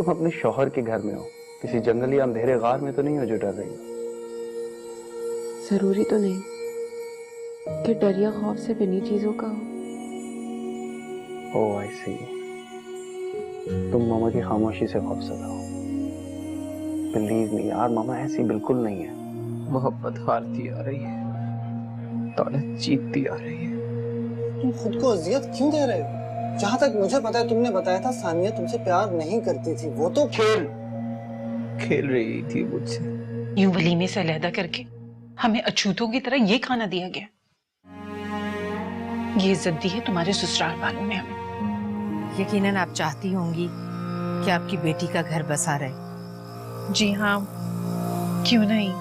तुम अपने शौहर के घर में हो, किसी जंगली अंधेरे गार में तो नहीं हो जो डर रही हो। जरूरी तो नहीं कि डर या खौफ सिर्फ इन्हीं चीजों का हो। ओह आई सी, तुम मामा की खामोशी से खौफजदा हो। बिलीव मी यार, मामा ऐसी बिल्कुल नहीं है। मोहब्बत हारती आ रही है, दौलत जीतती आ रही है। तुम खुद को अजियत क्यों दे रहे हो? जहाँ तक मुझे पता है तुमने बताया था सानिया तुमसे प्यार नहीं करती थी, वो तो खेल रही थी मुझसे। यूं वलीमे से अलहदा करके हमें अछूतों की तरह ये खाना दिया गया। ये इज्जत दी है तुम्हारे ससुराल वालों ने हमें। यकीनन आप चाहती होंगी कि आपकी बेटी का घर बसा रहे। जी हाँ, क्यों नहीं।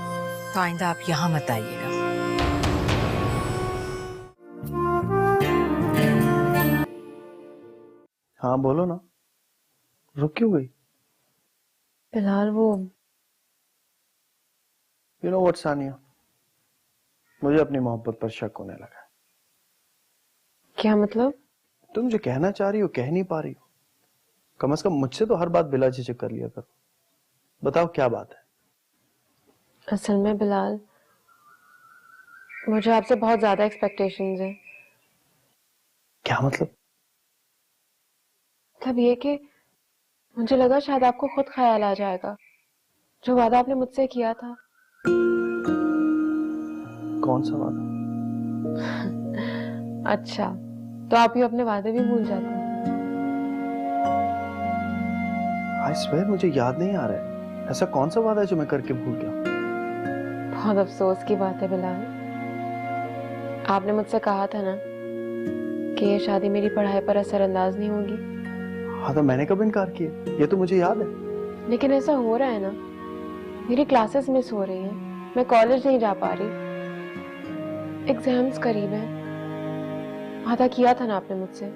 तो आइंदा आप यहाँ मत आइएगा। हाँ बोलो ना, रुक क्यों गई? फिलहाल वो यू नो व्हाट सानिया, मुझे अपनी मोहब्बत पर शक होने लगा है। क्या मतलब? तुम जो कहना चाह रही हो कह नहीं पा रही हो। कम से कम मुझसे तो हर बात बिला झिझक कर लिया करो। बताओ क्या बात है? असल में बिलाल, मुझे आपसे बहुत ज्यादा एक्सपेक्टेशंस हैं। क्या मतलब? मतलब ये कि मुझे लगा शायद आपको खुद ख्याल आ जाएगा जो वादा आपने मुझसे किया था। कौन सा वादा? अच्छा, तो आप ही अपने वादे भी भूल जाते हैं। आई स्वेयर मुझे याद नहीं आ रहा है। ऐसा कौन सा वादा है जो मैं करके भूल गया? बहुत अफसोस की बात है बिलाल, आपने मुझसे कहा था ना कि ये शादी मेरी पढ़ाई पर असरअंदाज नहीं होगी। हाँ तो मैंने कब इनकार किया? ये तो मुझे याद है। लेकिन ऐसा हो रहा है ना, मेरी क्लासेस मिस हो रही हैं, मैं कॉलेज नहीं जा पा रही, एग्जाम्स करीब हैं। वादा किया था ना आपने मुझसे।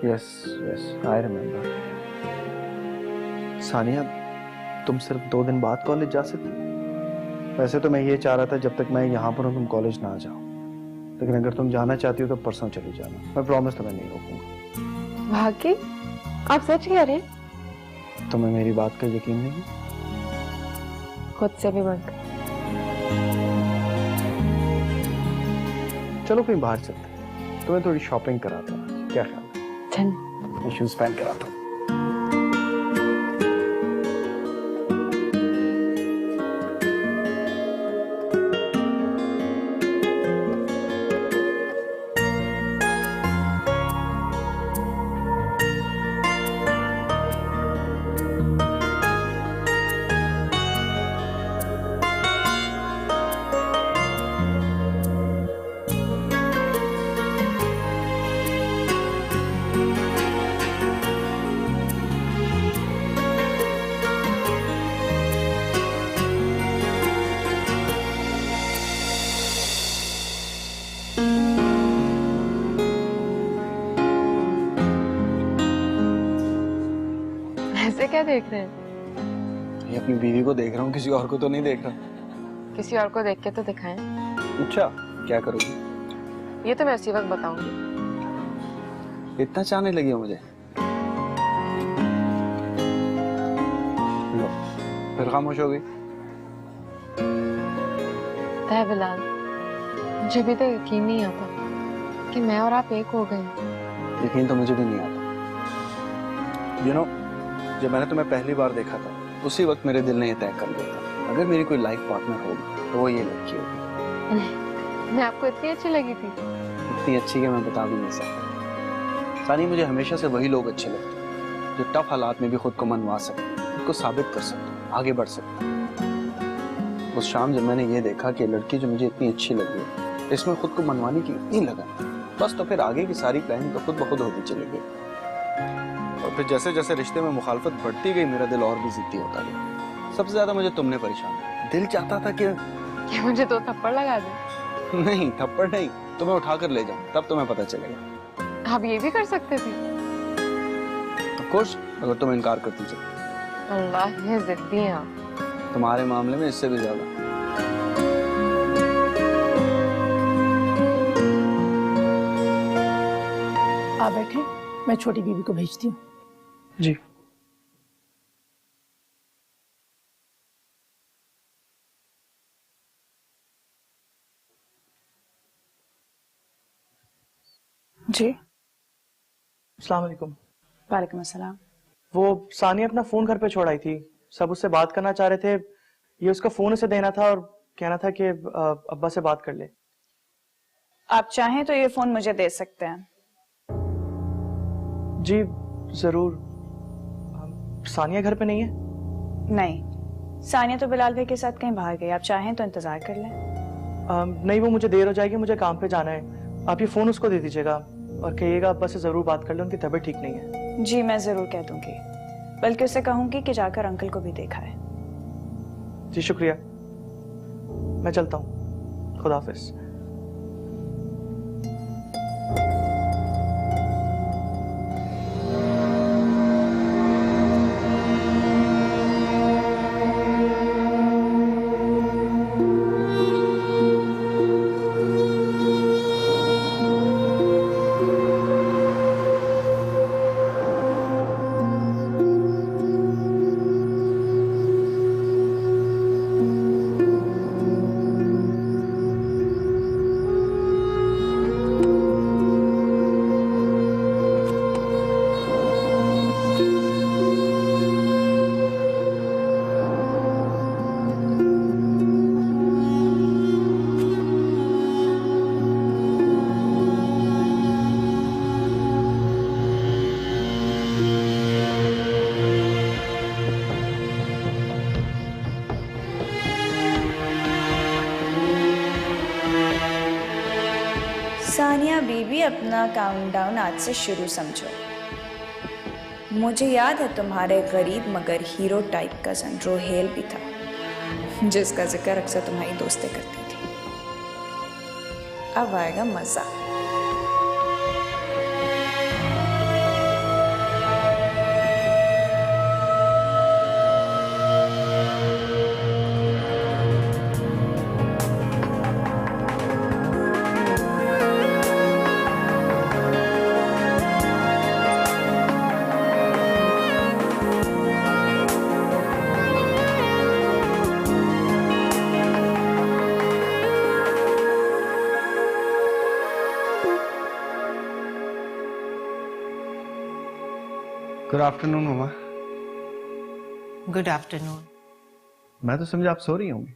Yes yes I remember. Sania, तुम सिर्फ 2 दिन बाद कॉलेज जा सकती। वैसे तो मैं ये चाह रहा था जब तक मैं यहाँ पर हूँ तुम कॉलेज ना जाओ, लेकिन अगर तुम जाना चाहती हो तो परसों चली जाना। मैं प्रॉमिस तुम्हें नहीं रोकूंगा। भाग्य, आप सच कह रहे हैं? तुम्हें मेरी बात का यकीन नहीं? खुद से भी बनकर। चलो कहीं बाहर चलते हैं, तुम्हें थोड़ी शॉपिंग कराता हूँ, क्या ख्याल है? मैं शूज पहन कर आता हूँ। ऐसे क्या देख रहे हैं? ये अपनी बीवी को देख रहा हूँ, किसी और को तो नहीं देख रहा। किसी और को देख के तो दिखाएं। अच्छा, क्या करोगी? ये तो मैं उसी वक्त बताऊंगी। इतना चाहने लगी हो मुझे? लो, फिर खामोश हो गई। है बिलाल, मुझे भी तो यकीन नहीं आता कि मैं और आप एक हो गए। यकीन तो मुझे भी नहीं आता। यू नो, जब मैंने तुम्हें पहली बार देखा था उसी वक्त मेरे दिल ने यह तय कर लिया था, अगर मेरी कोई लाइफ पार्टनर होगी तो वो ये लड़की होगी। मैं आपको इतनी अच्छी लगी थी? इतनी अच्छी कि मैं बता भी नहीं सकता। सानी, मुझे हमेशा से वही लोग अच्छे लगते हैं जो टफ हालात में भी खुद को मनवा सकते, खुद को साबित कर सकते, आगे बढ़ सकते। उस शाम जब मैंने ये देखा कि लड़की जो मुझे इतनी अच्छी लगी है इसमें खुद को मनवाने की इतनी लगन, बस तो फिर आगे की सारी प्लानिंग तो खुद ब खुद होती चली गई। और फिर जैसे जैसे रिश्ते में मुखालफत बढ़ती गई मेरा दिल और भी जिद्दी होता गया। सबसे ज्यादा मुझे तुमने परेशान किया। दिल चाहता था कि मुझे 2 थप्पड़ लगा दे। नहीं, थप्पड़ नहीं, तुम्हें उठा कर ले जाऊं, तब तुम्हें पता चलेगा। आप ये भी कर सकते थे। ऑफ कोर्स, अगर तुम इनकार करती तो। अल्लाह, ये जिद्दी हैं आप। तुम्हारे मामले में इससे भी ज्यादा। आप बैठे, मैं छोटी बीबी को भेजती हूँ। जी। जी। अस्सलाम वालेकुम। वालेकुम अस्सलाम। वो सानिया अपना फोन घर पे छोड़ आई थी, सब उससे बात करना चाह रहे थे। ये उसका फोन उसे देना था और कहना था कि अब्बा से बात कर ले। आप चाहें तो ये फोन मुझे दे सकते हैं। जी जरूर। सानिया घर पे नहीं है? नहीं, सानिया तो बिलाल भाई के साथ कहीं बाहर गई। आप चाहें तो इंतजार कर लें। नहीं, वो मुझे देर हो जाएगी, मुझे काम पे जाना है। आप ये फोन उसको दे दीजिएगा और कहिएगा अब्बा से जरूर बात कर ले, उनकी तबीयत ठीक नहीं है। जी मैं जरूर कह दूंगी, बल्कि उससे कहूंगी कि जाकर अंकल को भी देखा है। जी शुक्रिया, मैं चलता हूँ। खुदा हाफिज। सानिया बीबी, अपना काउंटडाउन आज से शुरू समझो। मुझे याद है तुम्हारे गरीब मगर हीरो टाइप कजन रोहेल भी था, जिसका जिक्र अक्सर तुम्हारी दोस्तें करती थी। अब आएगा मजा। Good afternoon mamma. Good afternoon. मैं तो समझा आप सो रही होंगी।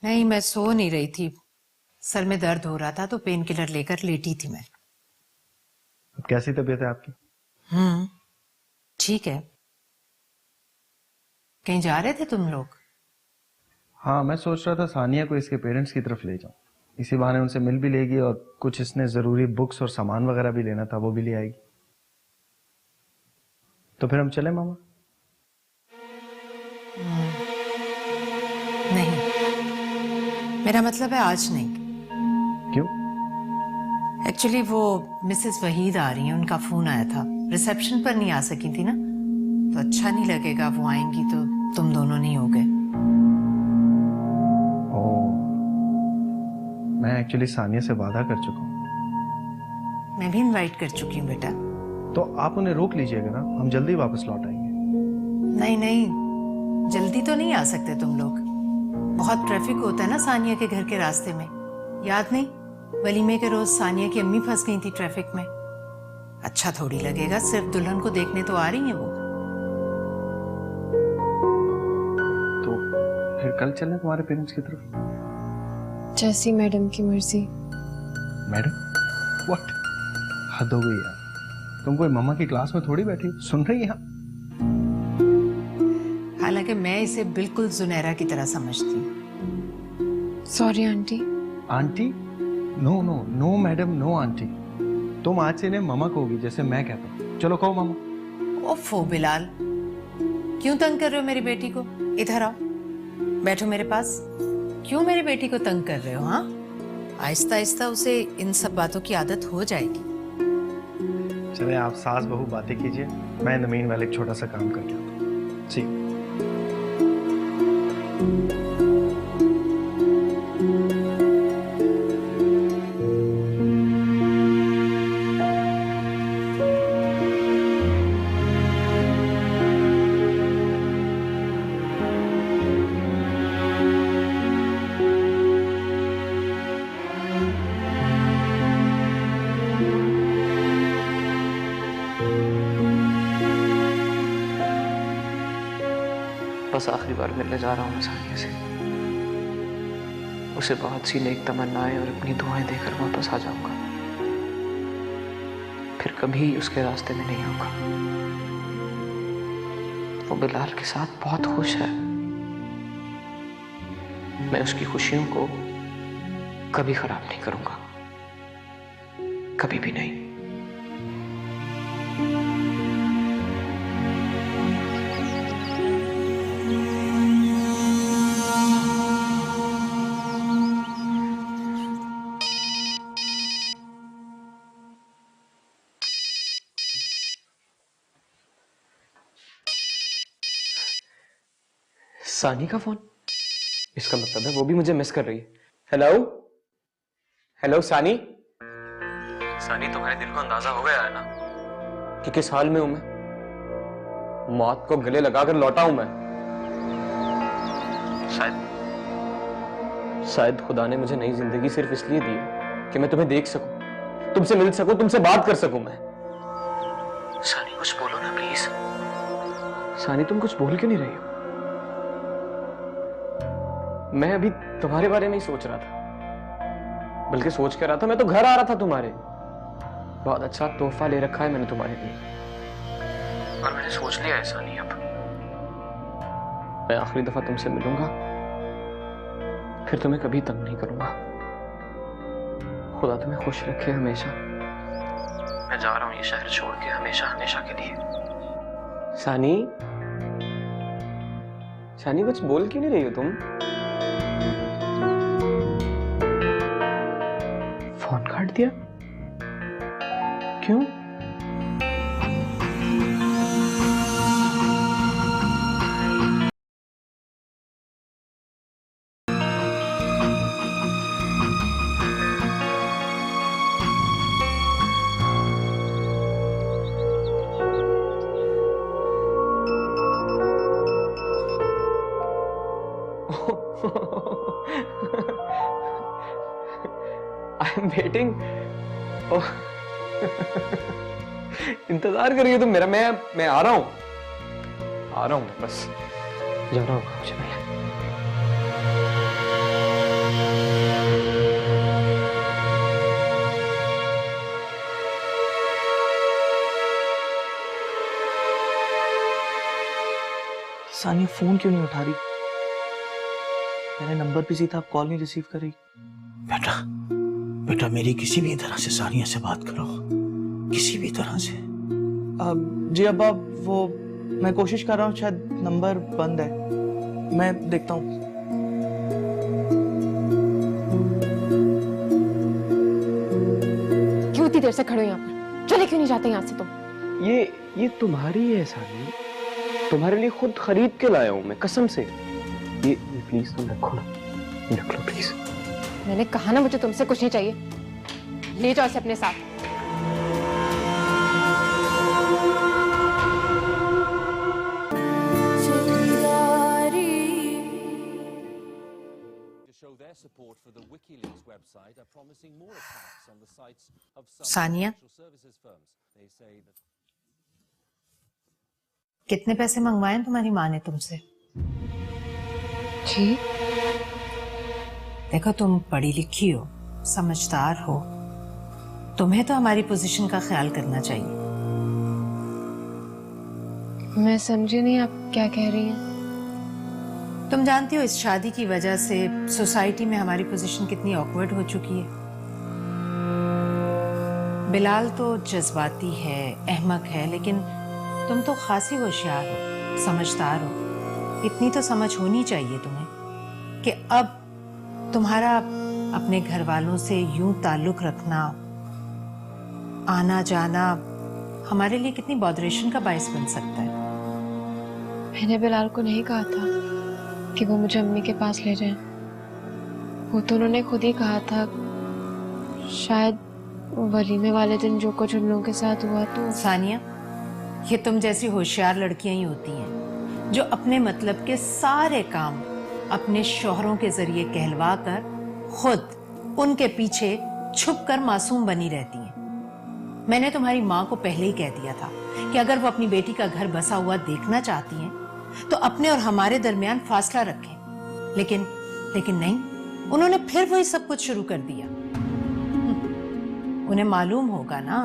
नहीं, मैं सो नहीं रही थी, सर में दर्द हो रहा था तो पेन किलर लेकर लेटी थी मैं। अब कैसी तबीयत है आपकी? ठीक है। कहीं जा रहे थे तुम लोग? हाँ, मैं सोच रहा था सानिया को इसके पेरेंट्स की तरफ ले जाऊं, इसी बहाने उनसे मिल भी लेगी और कुछ इसने जरूरी बुक्स और सामान वगैरह भी लेना था, वो भी ले आएगी। तो फिर हम चले मामा? नहीं, मेरा मतलब है आज नहीं। क्यों? एक्चुअली वो मिसेस वहीद आ रही हैं, उनका फोन आया था, रिसेप्शन पर नहीं आ सकी थी ना, तो अच्छा नहीं लगेगा, वो आएंगी तो तुम दोनों नहीं होगे। मैं एक्चुअली सानिया से वादा कर चुका हूँ। मैं भी इनवाइट कर चुकी हूँ बेटा। तो आप उन्हें रोक लीजिएगा ना, हम जल्दी वापस लौट आएंगे। नहीं नहीं, जल्दी तो नहीं आ सकते तुम लोग, बहुत ट्रैफिक होता है ना सानिया के घर के रास्ते में। याद नहीं, वलीमे के रोज सानिया की अम्मी फंस गई थी ट्रैफिक में। अच्छा थोड़ी लगेगा, सिर्फ दुल्हन को देखने तो आ रही है वो। तो फिर कल चलें तुम्हारे पेरेंट्स की तरफ? जैसी मैडम की मर्जी। मैडम? व्हाट? हद हो गई यार, तुम कोई मम्मा की क्लास में थोड़ी बैठी सुन रही है। हालांकि मैं इसे बिल्कुल जुनैरा की तरह समझती हूँ। Sorry aunty. Aunty? No no no madam, no aunty. तुम आज से इन्हें ममा कहोगी जैसे मैं कहता हूँ। चलो कहो ममा। ओफो बिलाल, क्यों तंग कर रहे हो मेरी बेटी को? इधर आओ, बैठो मेरे पास। क्यों मेरी बेटी को तंग कर रहे हो? हाँ, आहिस्ता आहिस्ता उसे इन सब बातों की आदत हो जाएगी। चले आप सास बहू बातें कीजिए, मैं इन द मीनवाइल एक छोटा सा काम करके आता हूँ। जी। बस आखिरी बार मिलने जा रहा हूँ मैं सानिया से। उसे बहुत सी नेक तमन्नाएं और अपनी दुआएं देकर वापस आ जाऊंगा। फिर कभी उसके रास्ते में नहीं होगा। वो बिलाल के साथ बहुत खुश है। मैं उसकी खुशियों को कभी खराब नहीं करूंगा, कभी भी नहीं। सानी का फोन? इसका मतलब है वो भी मुझे मिस कर रही है। हेलो हेलो सानी। सानी, तुम्हारे दिल को अंदाजा हो गया है ना कि किस हाल में हूं मैं? मौत को गले लगाकर लौटा हूं मैं। शायद खुदा ने मुझे नई जिंदगी सिर्फ इसलिए दी है कि मैं तुम्हें देख सकूं, तुमसे मिल सकूं, तुमसे बात कर सकूं मैं। सानी कुछ बोलो ना प्लीज। सानी तुम कुछ बोल क्यों नहीं रही हो? मैं अभी तुम्हारे बारे में ही सोच रहा था, बल्कि सोच कर रहा था, मैं तो घर आ रहा था तुम्हारे। बहुत अच्छा तोहफा ले रखा है मैंने तुम्हारे लिए, और मैंने सोच लिया है सानी, अब मैं आखिरी दफा तुमसे मिलूंगा, फिर तुम्हें कभी तंग नहीं करूंगा। खुदा तुम्हें खुश रखे हमेशा। मैं जा रहा हूं ये शहर छोड़ के, हमेशा हमेशा के लिए। सानी, सानी कुछ बोल क्यों नहीं रही हो तुम? फोन काट दिया? क्यों? I am waiting. इंतजार करिए तुम मेरा। मैं आ रहा हूं, बस जा रहा हूं मुझे पहले। सानिया फोन क्यों नहीं उठा रही? मैंने नंबर भी सीधा, कॉल नहीं रिसीव कर रही। बेटा मेरी किसी भी तरह से सानिया से बात करो, किसी भी तरह से। जी अब्बा, वो मैं कोशिश कर रहा हूँ, शायद नंबर बंद है, मैं देखता हूँ। क्यों इतनी देर से खड़े हो यहाँ पर? चले क्यों नहीं जाते यहाँ से तुम? ये तुम्हारी है सानी, तुम्हारे लिए खुद खरीद के लाया हूं मैं, कसम से। ये प्लीज तुम रखो ना, रख लो प्लीज। मैंने कहा ना मुझे तुमसे कुछ नहीं चाहिए, ले जाओ इसे अपने साथ। सानिया, कितने पैसे मंगवाए हैं तुम्हारी माँ ने तुमसे? जी देखो, तुम पढ़ी लिखी हो, समझदार हो, तुम्हें तो हमारी पोजीशन का ख्याल करना चाहिए। मैं समझी नहीं, आप क्या कह रही हैं? तुम जानती हो इस शादी की वजह से सोसाइटी में हमारी पोजीशन कितनी ऑकवर्ड हो चुकी है। बिलाल तो जज्बाती है, अहमक है, लेकिन तुम तो खासी होशियार हो, समझदार हो। इतनी तो समझ होनी चाहिए तुम्हें कि अब तुम्हारा अपने घर वालों से यूं ताल्लुक रखना, आना जाना हमारे लिए कितनी बॉदरेशन का बायस बन सकता है। मैंने बिलाल को नहीं कहा था कि वो मुझे अम्मी के पास ले जाएं। वो तो उन्होंने खुद ही कहा था, शायद वलीमे वाले दिन जो कुछ उन लोगों के साथ हुआ तो। सानिया, ये तुम जैसी होशियार लड़कियां ही होती हैं जो अपने मतलब के सारे काम अपने शौहरों के जरिए कहलवा कर खुद उनके पीछे छुपकर मासूम बनी रहती हैं। मैंने तुम्हारी माँ को पहले ही कह दिया था कि अगर वो अपनी बेटी का घर बसा हुआ देखना चाहती हैं तो अपने और हमारे दरमियान फासला रखें, लेकिन नहीं, उन्होंने फिर वही सब कुछ शुरू कर दिया। उन्हें मालूम होगा ना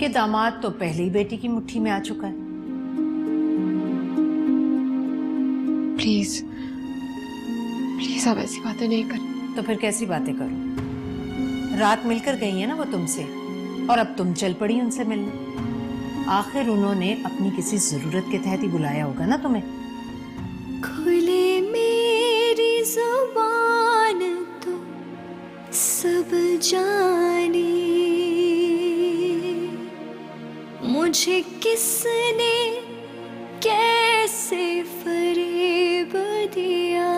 कि दामाद तो पहले ही बेटी की मुट्ठी में आ चुका है। प्लीज प्लीज आप ऐसी बातें नहीं करें। तो फिर कैसी बातें करूं? रात मिलकर गई है ना वो तुमसे, और अब तुम चल पड़ी उनसे मिलने। आखिर उन्होंने अपनी किसी जरूरत के तहत ही बुलाया होगा ना तुम्हें। खुले मेरी जुबान तो सब जाने, मुझे किसने कैसे फरेब दिया,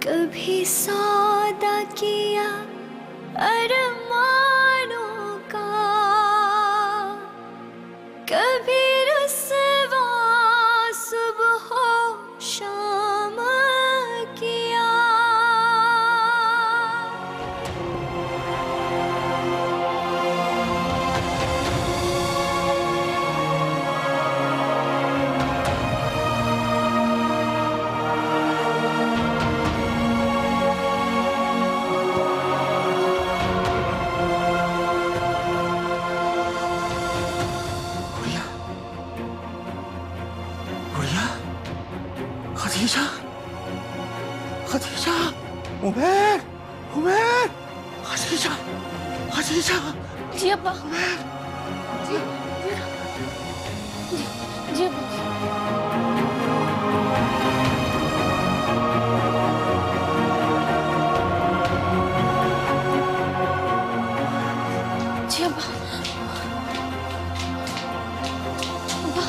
कभी सौदा किया अरमानों का, कभी रुसवा सुबह शाम किया। खदीजा, खदीजा, उमर, उमर, खदीजा, खदीजा। जी अब्बा। जी जी अब्बा। जी अब्बा। अब्बा।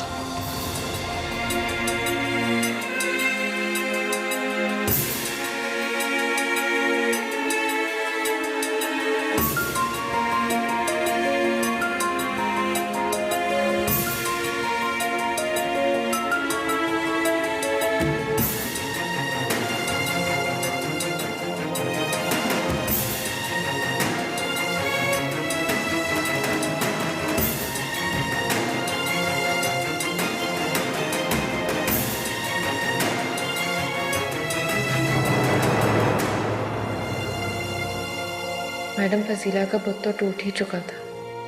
मैडम फजीला का बुत तो टूट ही चुका था,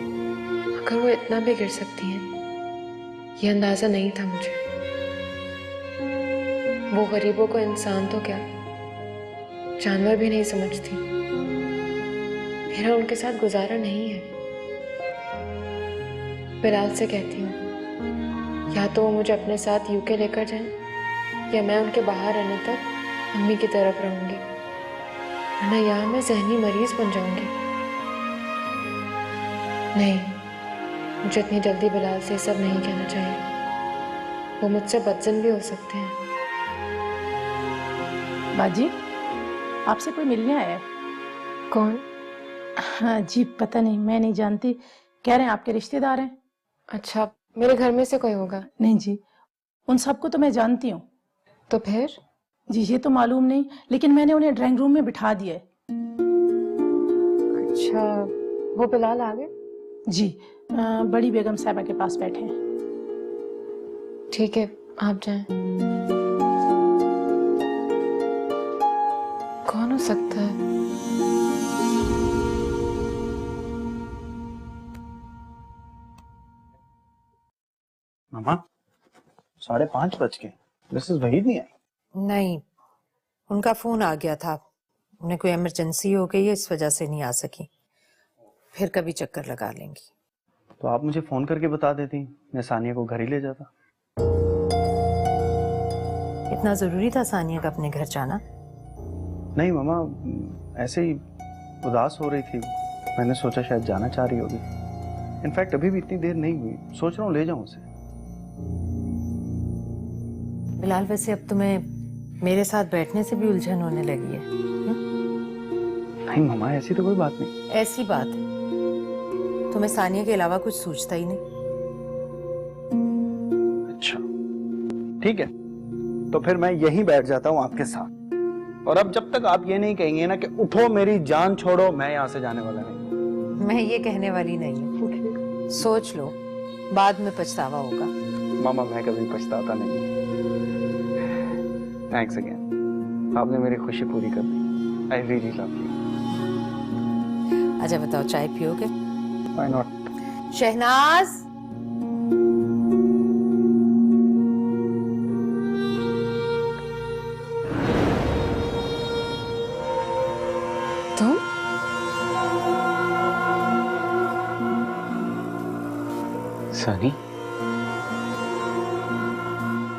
मगर वो इतना भी गिर सकती हैं ये अंदाजा नहीं था मुझे। वो गरीबों को इंसान तो क्या जानवर भी नहीं समझती। मेरा उनके साथ गुजारा नहीं है। बिलाल से कहती हूँ या तो वो मुझे अपने साथ यूके लेकर जाएं या मैं उनके बाहर रहने तक अम्मी की तरफ रहूंगी, वरना यहाँ मैं जहनी मरीज बन जाऊंगी। नहीं, मुझे इतनी जल्दी बिलाल से सब नहीं कहना चाहिए। वो मुझसे बदजन भी हो सकते हैं। बाजी, आपसे कोई मिलने आया है? कौन? हाँ जी, पता नहीं, मैं नहीं जानती। कह रहे हैं आपके रिश्तेदार हैं। अच्छा, मेरे घर में से कोई होगा? नहीं जी, उन सबको तो मैं जानती हूँ। तो फिर? जी ये तो मालूम नहीं, लेकिन मैंने उन्हें ड्राइंग रूम में बिठा दिया है। अच्छा, वो बिलाल आ गए? जी, बड़ी बेगम साहबा के पास बैठे हैं। ठीक है, आप जाएं। कौन हो सकता है? मामा, 5:30 बज गए, मिसेस वहीद नहीं आई? नहीं, उनका फोन आ गया था, उन्हें कोई इमरजेंसी हो गई है, इस वजह से नहीं आ सकी। फिर कभी चक्कर लगा लेंगी। तो आप मुझे फोन करके बता देती, मैं सानिया को घर ही ले जाता। इतना जरूरी था सानिया का अपने घर जाना? नहीं मामा, ऐसे ही उदास हो रही थी, मैंने सोचा शायद जाना चाह रही होगी। इनफैक्ट अभी भी इतनी देर नहीं हुई, सोच रहा हूँ ले जाऊं उसे। बिलाल, वैसे अब तुम्हें मेरे साथ बैठने से भी उलझन होने लगी है। नहीं मामा, ऐसी तो कोई बात नहीं। ऐसी बात है, तुम्हें सानिया के अलावा कुछ सूझता ही नहीं। अच्छा ठीक है, तो फिर मैं यहीं बैठ जाता हूँ आपके साथ, और अब जब तक आप ये नहीं कहेंगे ना कि उठो मेरी जान छोड़ो, मैं यहाँ से जाने वाला नहीं। मैं ये कहने वाली नहीं हूँ। सोच लो, बाद में पछतावा होगा। मामा मैं कभी पछताता नहीं। थैंक्स अगेन, आपने मेरी खुशी पूरी कर दी। I really love you. अच्छा बताओ, चाय पियोगे? Why not? शहनाज, तुम? सानी,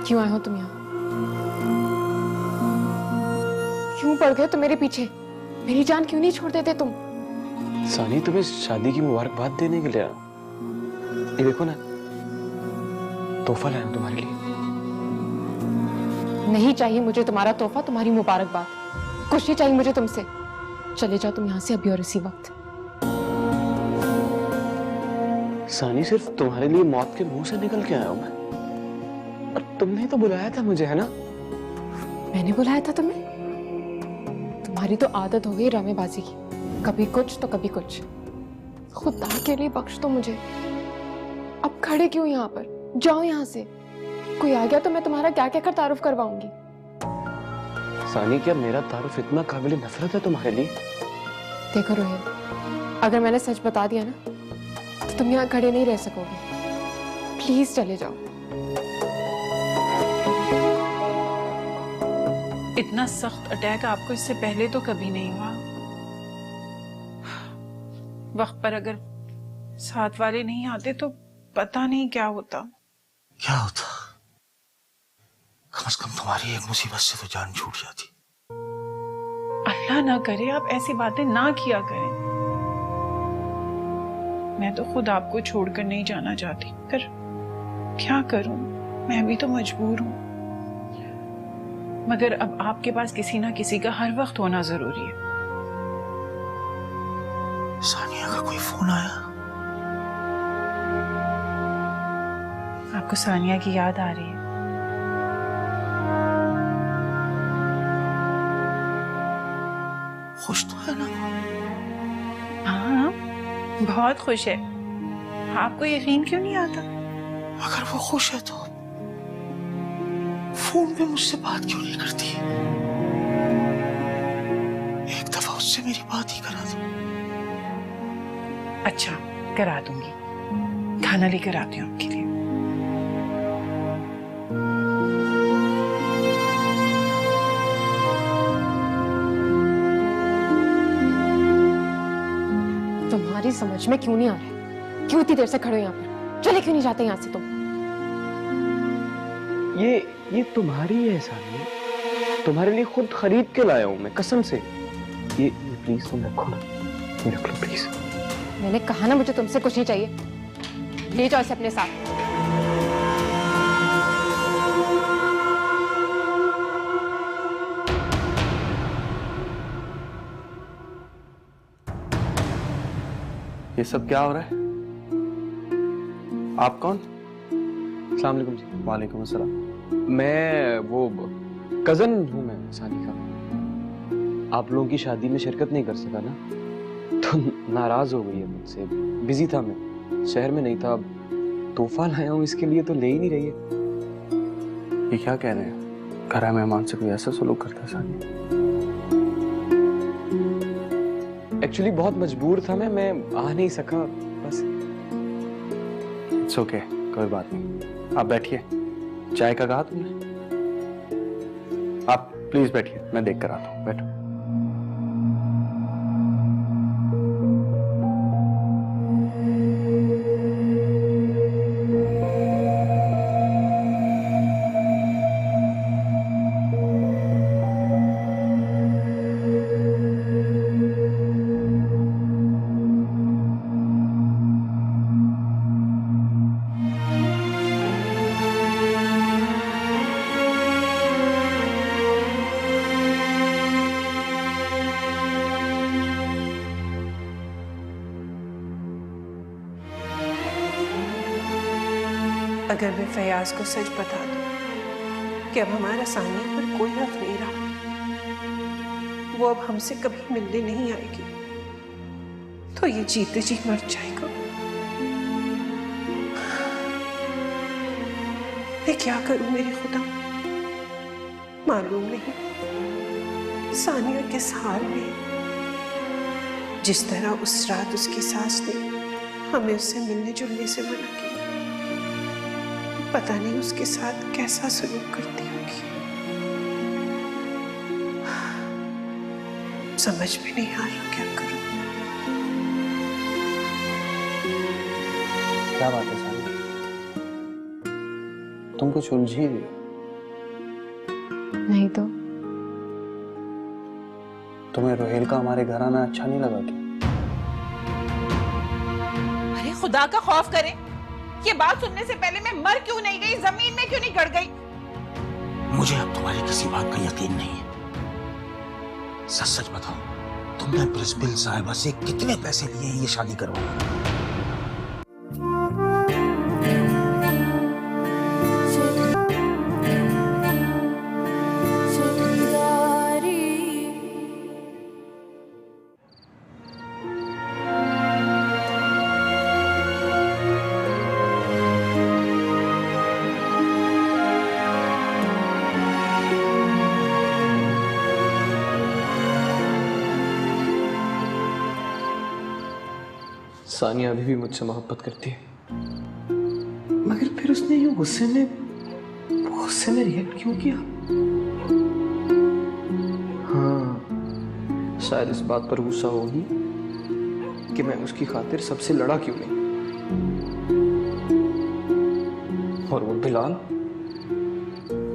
क्यों आए हो तुम यहाँ? क्यों पड़ गए तुम मेरे पीछे? मेरी जान क्यों नहीं छोड़ देते तुम? सानी तुम्हें शादी की मुबारकबाद देने के लिए आया। ये देखो ना, तोहफा लाया हूं तुम्हारे लिए। नहीं चाहिए मुझे तुम्हारा तोहफा, तुम्हारी मुबारकबाद। कुछ नहीं चाहिए मुझे तुमसे। चले जाओ तुम यहाँ से अभी और इसी वक्त। सानी, सिर्फ तुम्हारे लिए मौत के मुंह से निकल के आया हूं मैं। और तुमने ही तो बुलाया था मुझे, है ना? मैंने बुलाया था तुम्हें? तुम्हारी तो आदत हो गई ड्रामेबाजी की, कभी कुछ तो कभी कुछ। खुदा के लिए बख्श दो मुझे। अब खड़े क्यों यहाँ पर? जाओ यहाँ से। कोई आ गया तो मैं तुम्हारा क्या क्या कर तारुफ करवाऊंगी। सानी, क्या मेरा तारुफ इतना काबिल नफरत है तुम्हारे लिए? देखो रोहित, अगर मैंने सच बता दिया ना तो तुम यहाँ खड़े नहीं रह सकोगे। प्लीज चले जाओ। इतना सख्त अटैक आपको इससे पहले तो कभी नहीं हुआ। वक्त पर अगर साथ वाले नहीं आते तो पता नहीं क्या होता। क्या होता? कम से कम तुम्हारी एक मुसीबत से तो जान छूट जाती। अल्लाह ना करे आप ऐसी बातें ना किया करें। मैं तो खुद आपको छोड़कर नहीं जाना चाहती, पर क्या करूं, मैं भी तो मजबूर हूं। मगर अब आपके पास किसी ना किसी का हर वक्त होना जरूरी है। सानिया का कोई फोन आया? आपको सानिया की याद आ रही है? खुश तो है ना? हाँ, बहुत खुश है। आपको यकीन क्यों नहीं आता? अगर वो खुश है तो फोन पे मुझसे बात क्यों नहीं करती? एक दफा उससे मेरी बात ही करा दो। अच्छा, करा दूंगी। खाना लेकर आती हूँ आपके लिए। तुम्हारी समझ में क्यों नहीं आ रहा है? क्यों इतनी देर से खड़े हो यहाँ पर? चले क्यों नहीं जाते यहाँ से तुम? ये तुम्हारी है सानी, तुम्हारे लिए खुद खरीद के लाया हूं मैं, कसम से। ये प्लीज तुम रखो ना, ये रख लो प्लीज। मैंने कहा ना मुझे तुमसे कुछ नहीं चाहिए। ले जाओ इसे अपने साथ। ये सब क्या हो रहा है? आप कौन? अस्सलाम वालेकुम जी। वालेकुम अस्सलाम। मैं वो कजन हूँ मैं सानी का। आप लोगों की शादी में शिरकत नहीं कर सका ना, तो नाराज हो गई है मुझसे। बिजी था मैं, शहर में नहीं था। अब तोहफा लाया हूँ इसके लिए तो ले ही नहीं रही है। ये क्या कह रहे हैं? घर आए मेहमान से कोई ऐसा सलूक करता है सानी? एक्चुअली बहुत मजबूर था मैं आ नहीं सका बस। इट्स ओके, कोई बात नहीं। आप बैठिए। चाय का कहा तुमने? आप प्लीज बैठिए, मैं देख कर आता हूँ। बैठो। अगर मैं फयाज को सच बता दूं कि अब हमारा सानिया पर कोई हक नहीं रहा, वो अब हमसे कभी मिलने नहीं आएगी, तो ये जीते जी मर जाएगा। मैं क्या करूं मेरे खुदा, मालूम नहीं सानिया किस हाल में। जिस तरह उस रात उसकी सास ने हमें उससे मिलने जुलने से मना किया, पता नहीं उसके साथ कैसा सलूक करती होगी। समझ में नहीं आ रहा क्या करूं। क्या बात है सानिया, तुम कुछ उलझी हुई हो? नहीं तो। तुम्हें रोहेल का हमारे घर आना अच्छा नहीं लगा क्या? अरे खुदा का खौफ करे, ये बात सुनने से पहले मैं मर क्यों नहीं गई, जमीन में क्यों नहीं गड़ गई? मुझे अब तुम्हारी किसी बात का यकीन नहीं है। सच सच बताओ, तुमने प्रिंसिपल साहिबा से कितने पैसे लिए ये शादी करवाने? सानिया अभी भी मुझसे मोहब्बत करती है, मगर फिर उसने यूं गुस्से में रिएक्ट क्यों किया? हाँ, शायद इस बात पर गुस्सा होगी कि मैं उसकी खातिर सबसे लड़ा क्यों नहीं। और वो बिलाल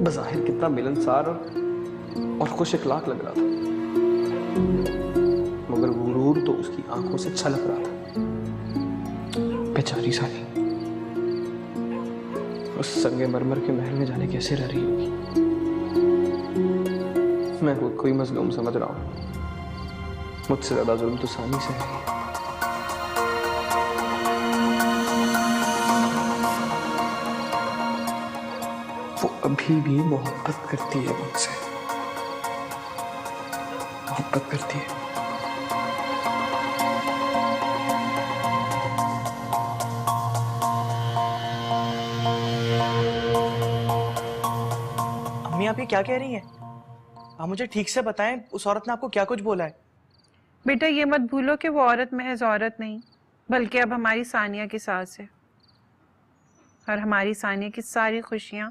बज़ाहिर कितना मिलनसार और खुश इखलाक लग रहा था, मगर गुरूर तो उसकी आंखों से छलक रहा था। बेचारी सानी उस संगे मरमर के महल में जाने कैसे रह रही होगी। मैं खुद को ही मजलूम समझ रहा हूं, मुझसे ज्यादा जुल्म तो सानी से है। वो अभी भी मोहब्बत करती है मुझसे, मोहब्बत करती है। आप ये क्या कह रही हैं? आप मुझे ठीक से बताएं, उस औरत ने आपको क्या कुछ बोला है? बेटा ये मत भूलो कि वो औरत महज औरत नहीं, बल्कि अब हमारी सानिया की सास है, और हमारी सानिया की सारी खुशियां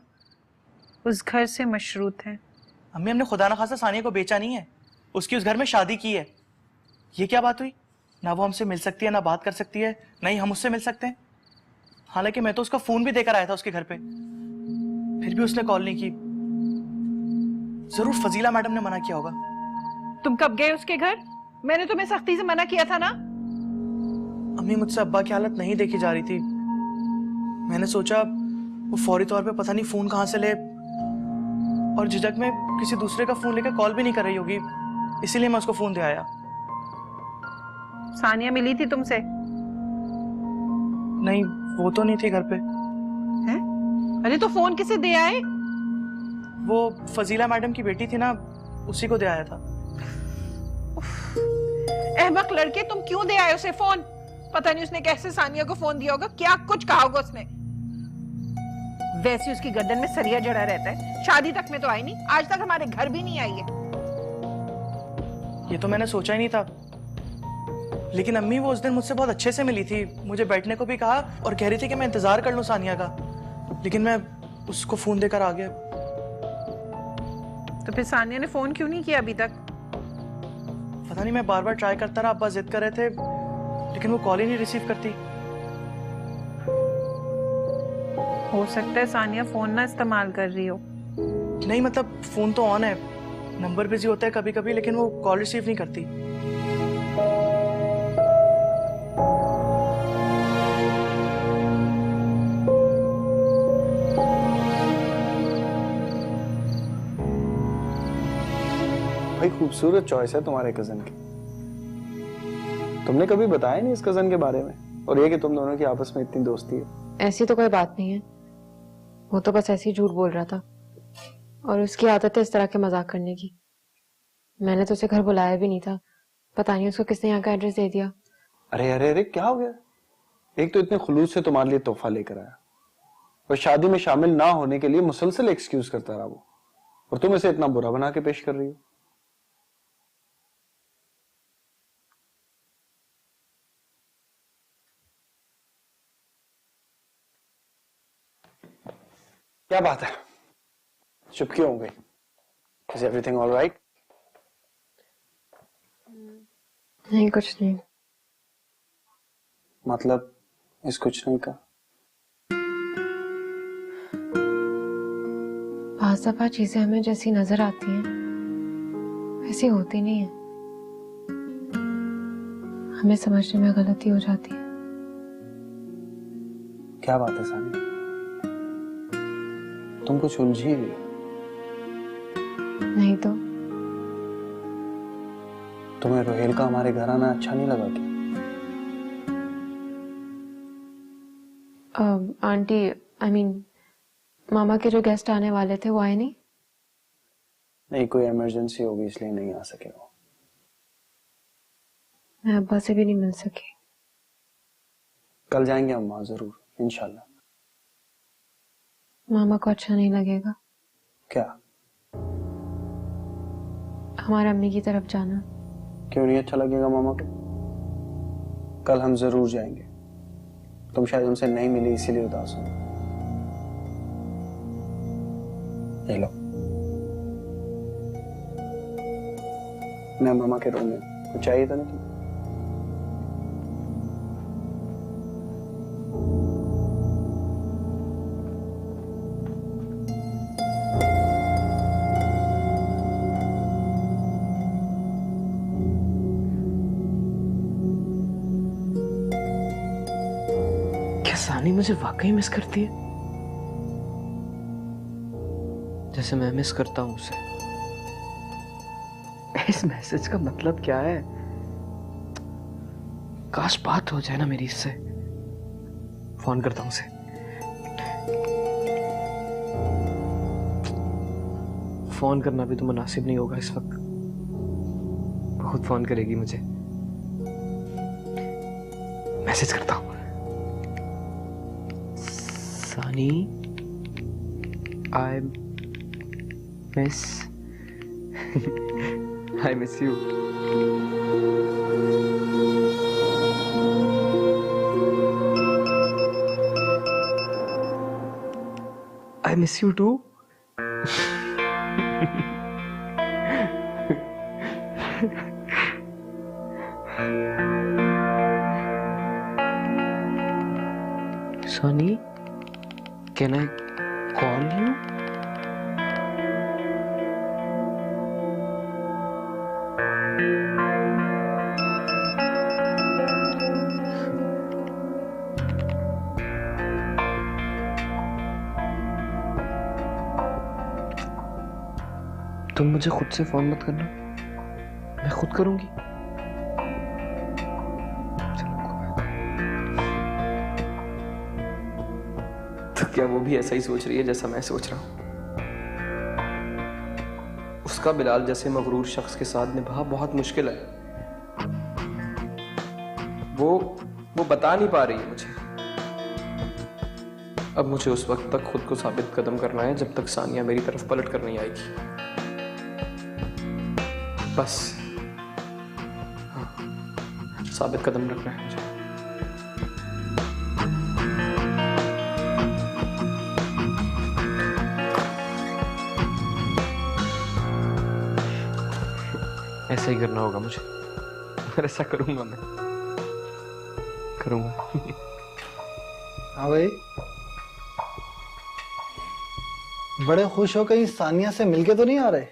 उस घर से मशरूत हैं। अम्मी, हमने खुदा न खासा सानिया को बेचा नहीं है, उसकी उस घर में शादी की है। ये क्या बात हुई? ना वो हमसे मिल सकती है, ना बात कर सकती है, ना ही हम उससे मिल सकते हैं। हालांकि मैं तो उसका फोन भी देकर आया था उसके घर पे, फिर भी उसने कॉल नहीं की। जरूर फजीला मैडम ने मना किया होगा। तुम कब गए उसके घर? मैंने तुम्हें सख्ती से मना किया था ना। अम्मी, मुझसे अब्बा की हालत नहीं देखी जा रही थी। मैंने सोचा वो फौरी तौर पे पता नहीं फोन कहां से ले, और झिझक में किसी दूसरे का फोन लेकर कॉल भी नहीं कर रही होगी, इसीलिए मैं उसको फोन दे आया। सानिया मिली थी तुमसे? नहीं, वो तो नहीं थी घर पे। हैं? अरे तो फोन किसे दे आए? वो फजीला मैडम की बेटी थी ना, उसी को दे आया था। अहमक लड़के, तुम क्यों दे आए उसे फोन? पता नहीं उसने कैसे सानिया को फोन दिया होगा, क्या कुछ कहा होगा उसने। वैसे उसकी गर्दन में सरिया जड़ा रहता है, शादी तक में तो आई नहीं, आज तक हमारे घर भी नहीं आई है। ये तो मैंने सोचा ही नहीं था, लेकिन अम्मी वो उस दिन मुझसे बहुत अच्छे से मिली थी, मुझे बैठने को भी कहा और कह रही थी कि मैं इंतजार कर लूं सानिया का, लेकिन मैं उसको फोन देकर आ गया। तो फिर सानिया ने फोन क्यों नहीं किया अभी तक? पता नहीं, मैं बार बार ट्राई करता रहा, अब्बा जिद कर रहे थे, लेकिन वो कॉल ही नहीं रिसीव करती। हो सकता है सानिया फोन ना इस्तेमाल कर रही हो। नहीं, मतलब फोन तो ऑन है, नंबर बिजी होता है कभी कभी, लेकिन वो कॉल रिसीव नहीं करती। भाई खूबसूरत चॉइस है तुम्हारे कजन की। तुमने कभी बताया नहीं इस कजन के बारे में, और ये कि तुम दोनों की आपस में इतनी दोस्ती है। ऐसी तो कोई बात नहीं है, वो तो बस ऐसे ही झूठ बोल रहा था, और उसकी आदत है इस तरह के मजाक करने की। मैंने तो उसे घर बुलाया भी नहीं था, पता नहीं उसको किसने यहाँ का एड्रेस दे दिया। अरे अरे अरे, क्या हो गया? एक तो इतने खुलूस से तुम्हारे लिए तोहफा लेकर आया, और शादी में शामिल ना होने के लिए मुसलसल एक्सक्यूज करता रहा वो, और तुम इसे इतना बुरा बना के पेश कर रही हो। क्या बात है, चुप क्यों हो गई? Is everything all right? नहीं, कुछ नहीं। मतलब इस कुछ नहीं का? बाज़ दफा चीजें हमें जैसी नजर आती हैं वैसी होती नहीं है, हमें समझने में गलती हो जाती है। क्या बात है सानिया, तुम कुछ उलझी हुई हो। नहीं तो तुम्हें रोहेल का हमारे घर आना अच्छा नहीं लगा क्या? आंटी, आई मीन मामा के जो गेस्ट आने वाले थे वो आए नहीं? नहीं, कोई इमरजेंसी होगी इसलिए नहीं आ सके वो। मैं अब्बा से भी नहीं मिल सकी। कल जाएंगे अम्मा, जरूर, इंशाल्लाह। मामा को अच्छा नहीं लगेगा क्या? हमारे अम्मी की तरफ जाना। क्यों नहीं अच्छा लगेगा मामा को? कल हम जरूर जाएंगे। तुम शायद उनसे नहीं मिली इसीलिए उदास हो। ये लो, मैं मामा के रूम में। कुछ चाहिए तो नहीं तुम्हें? क्या सानी मुझे वाकई मिस करती है जैसे मैं मिस करता हूं उसे? इस मैसेज का मतलब क्या है? काश बात हो जाए ना मेरी इससे। फोन करता हूं उसे। फोन करना भी तो मुनासिब नहीं होगा इस वक्त, बहुत फोन करेगी मुझे। मैसेज करता हूं। सानी, आई miss you. I miss you too. Sunny, can I call you? तुम मुझे खुद से फोन मत करना, मैं खुद करूंगी। तो क्या वो भी ऐसा ही सोच रही है जैसा मैं सोच रहा हूं? उसका बिलाल जैसे मगरूर शख्स के साथ निभा बहुत मुश्किल है। वो बता नहीं पा रही है मुझे। अब मुझे उस वक्त तक खुद को साबित कदम करना है जब तक सानिया मेरी तरफ पलट कर नहीं आएगी। बस हाँ, साबित कदम रखना है मुझे। ऐसा ही करना होगा मुझे, और ऐसा करूंगा, मैं करूंगा। हाँ भाई, बड़े खुश हो कहीं सानिया से मिलके तो नहीं आ रहे?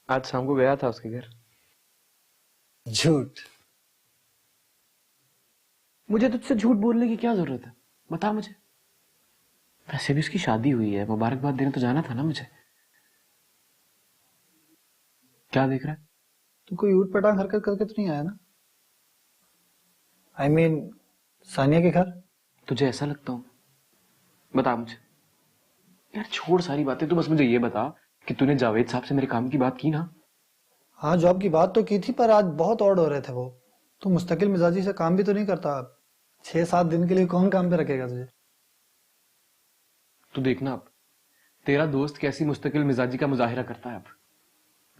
आज शाम को गया था उसके घर। झूठ। मुझे तुझसे झूठ बोलने की क्या जरूरत है? बता मुझे। वैसे भी उसकी शादी हुई है, मुबारकबाद देने तो जाना था ना मुझे। क्या देख रहा है? तू कोई ऊट पटांग हरकत करके तो नहीं आया ना? I mean, सानिया के घर? तुझे ऐसा लगता हूँ? बता मुझे। यार छोड़ सारी बातें, तू बस मुझे ये बता कि तूने जावेद साहब से मेरे काम की बात की ना? हाँ, जॉब की बात तो की थी, पर आज बहुत ऑड हो रहे थे वो। तू मुस्तकिल मिजाजी से काम भी तो नहीं करता। 6-7 दिन के लिए कौन काम पे रखेगा तुझे? तू देखना अब तेरा दोस्त कैसी मुस्तकिल मिजाजी का मुजाहिरा करता है। अब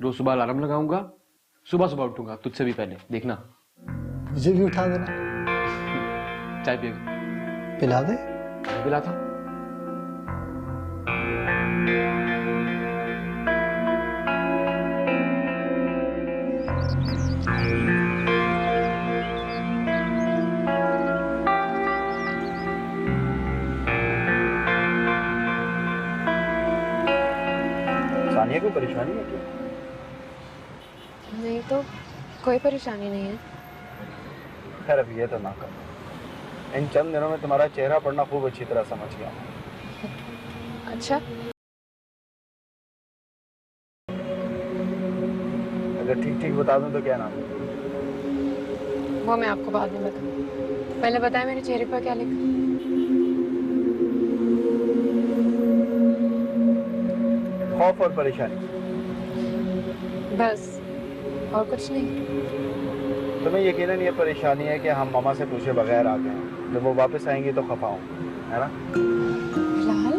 रोज सुबह अलार्म लगाऊंगा, सुबह सुबह उठूंगा तुझसे भी पहले, देखना। मुझे भी उठा देना। चाय पिएगा? पिला दे। पिलाता। सानिया कोई परेशानी है क्या? नहीं तो कोई परेशानी नहीं है। खैर अब ये तो ना कर। इन चंद दिनों में तुम्हारा चेहरा पढ़ना खूब अच्छी तरह समझ गया। अच्छा, अगर ठीक ठीक बता दूं तो क्या नाम है? वो मैं आपको बाद में बताऊँ। पहले बताएं मेरे चेहरे पर क्या लिखा। खौफ और परेशानी। बस, और कुछ नहीं। तुम्हें यकीनन ये परेशानी है कि हम मामा से पूछे बगैर आ गए हैं। जब वो वापस आएंगी तो खफा हूँ, है ना? बिलाल,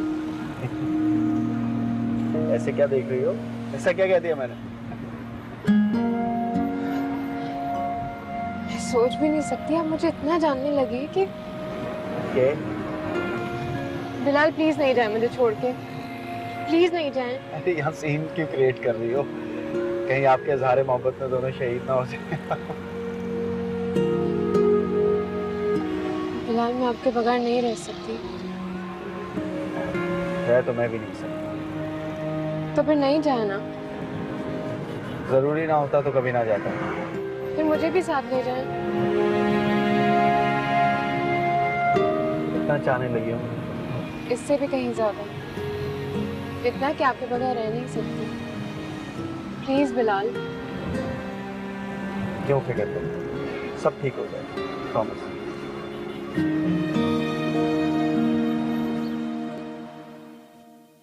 ऐसे क्या देख रही हो? ऐसा क्या कह दिया मैंने? मैं सोच भी नहीं सकती आप मुझे इतना जानने लगी कि बिलाल प्लीज नहीं जाए मुझे छोड़ के, प्लीज नहीं जाए। अरे यहाँ सीन क्यों क्रिएट कर रही हो? कहीं आपके इज़हार मोहब्बत में दोनों शहीद ना हो जाए। बिलाल मैं आपके बगैर नहीं रह सकती। है तो मैं भी नहीं सकता। तो फिर नहीं जाए ना। जरूरी ना होता तो कभी ना जाता। फिर मुझे भी साथ ले जाए। इतना चाहने लगी हो? इससे भी कहीं ज्यादा। इतना कि आपके बगैर रह नहीं सकती। प्लीज बिलाल। क्यों फिक्र करो, सब ठीक हो जाए, प्रॉमिस।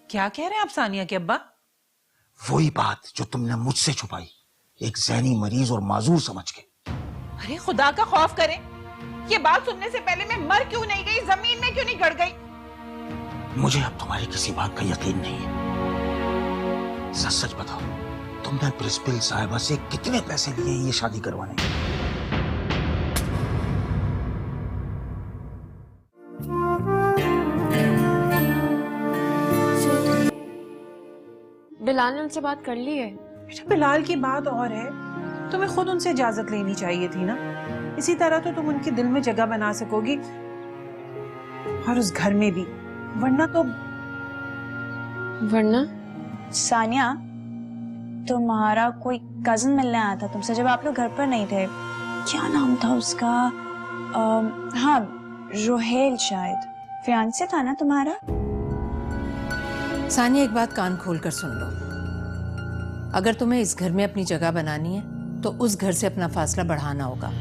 क्या कह रहे हैं आप सानिया के अब्बा? वही बात जो तुमने मुझसे छुपाई, एक ज़हनी मरीज और माजूर समझ के। अरे खुदा का खौफ करें, ये बात सुनने से पहले मैं मर क्यों नहीं गई, जमीन में क्यों नहीं गड़ गई? मुझे अब तुम्हारी किसी बात का यकीन नहीं है। सच सच बताओ, तुमने प्रिंसिपल साहिबा से कितने पैसे लिए ये शादी करवाने के? बिलाल ने उनसे बात कर ली है। बेटा बिलाल की बात और है, तुम्हें खुद उनसे इजाजत लेनी चाहिए थी ना। इसी तरह तो तुम उनके दिल में जगह बना सकोगी और उस घर में भी, वरना तो। वरना सानिया, तुम्हारा कोई कजन मिलने आया था तुमसे जब आप लोग घर पर नहीं थे। क्या नाम था उसका? हाँ, रोहेल शायद। फियांसे था ना तुम्हारा? सानिया, एक बात कान खोल कर सुन लो। अगर तुम्हें इस घर में अपनी जगह बनानी है तो उस घर से अपना फासला बढ़ाना होगा।